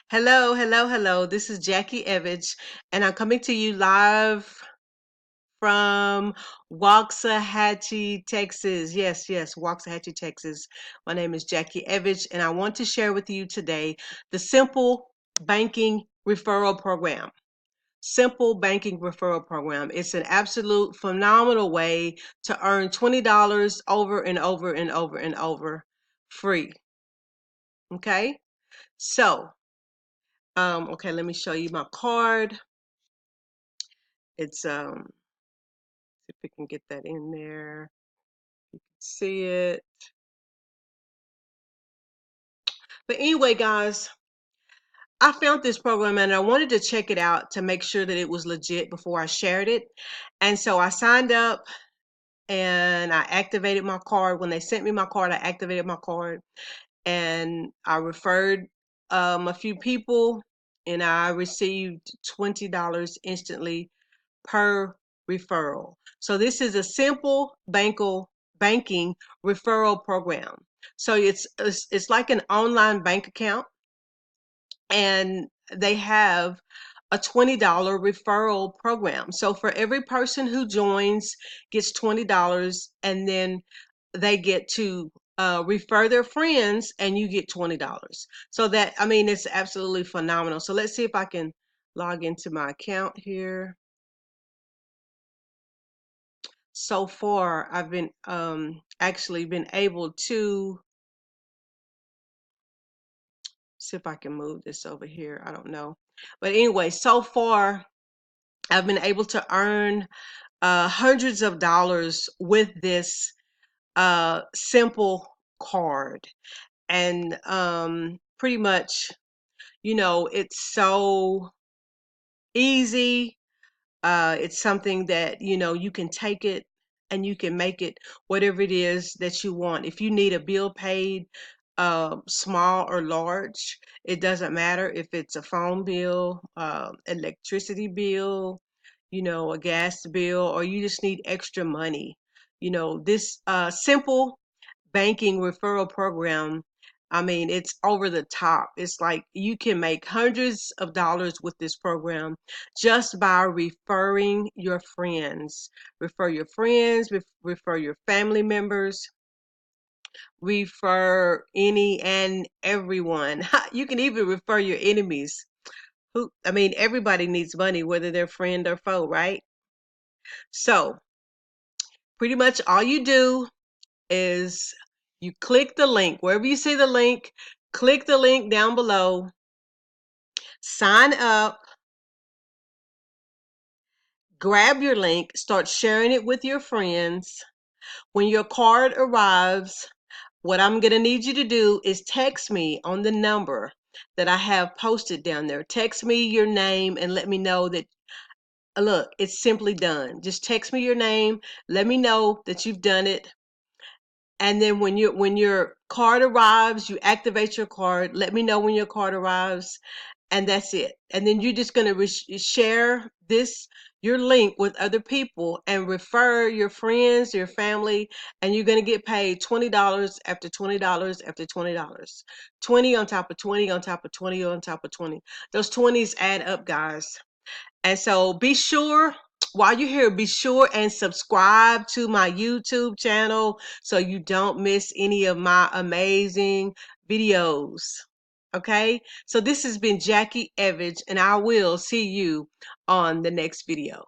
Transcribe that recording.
Hello, hello, hello. This is Jackie Evage, and I'm coming to you live from Waxahachie, Texas. Yes, Waxahachie, Texas. My name is Jackie Evage, and I want to share with you today the Simple Banking Referral Program. Simple Banking Referral Program. It's an absolute phenomenal way to earn $20 over and over and over and over free. Okay? So, okay, let me show you my card. It's see if we can get that in there. You can see it. But anyway, guys, I found this program and I wanted to check it out to make sure that it was legit before I shared it. And so I signed up and I activated my card. When they sent me my card, I activated my card and I referred a few people and I received $20 instantly per referral. So this is a simple banking referral program. So it's like an online bank account, and they have a $20 referral program. So for every person who joins gets $20, and then they get to refer their friends and you get $20. So that, I mean, it's absolutely phenomenal. So let's see if I can log into my account here. So far I've been actually been able to see if I can move this over here. I don't know. But anyway, so far I've been able to earn hundreds of dollars with this simple card. And pretty much, it's so easy. It's something that, you can take it and you can make it whatever it is that you want. If you need a bill paid, small or large, it doesn't matter if it's a phone bill, electricity bill, a gas bill, or you just need extra money. This simple banking referral program, I mean, it's over the top. It's like you can make hundreds of dollars with this program just by referring your friends. Refer your friends, refer your family members, refer any and everyone. You can even refer your enemies. I mean, everybody needs money, whether they're friend or foe, right? So, pretty much all you do is you click the link. Wherever you see the link, click the link down below, sign up, grab your link, start sharing it with your friends. When your card arrives, what I'm going to need you to do is text me on the number that I have posted down there. Text me your name and let me know that, look, it's simply done. Just text me your name, let me know that you've done it. And then when your card arrives, you activate your card. Let me know when your card arrives, and that's it. And then you're just going to share your link with other people and refer your friends, your family, and you're going to get paid $20 after $20 after $20. 20 on top of 20 on top of 20 on top of 20. Those 20s add up, guys. And so be sure, while you're here, be sure and subscribe to my YouTube channel so you don't miss any of my amazing videos. Okay? So this has been Jackie Evage, and I will see you on the next video.